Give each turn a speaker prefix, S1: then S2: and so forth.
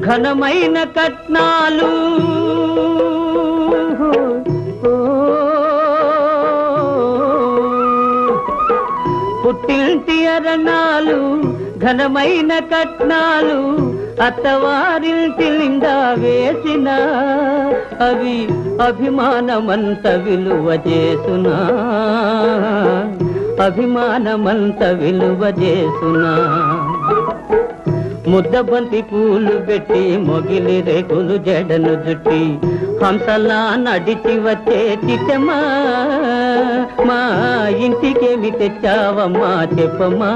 S1: ఘనమైన కట్నాలు పుట్టింటి అరణాలు ఘనమైన కట్నాలు అత్తవారింటి నిండా వేసిన అవి అభిమానమంత విలువ చేసునా అభిమానమంత విలువ చేసునా ముద్దబంతి పూలు పెట్టి మొగిలి రేకులు జడను జుట్టి హంసలా నడిచి వచ్చే చిట్టమా మా ఇంటికేమి తెచ్చావమ్మా చెప్పమ్మా.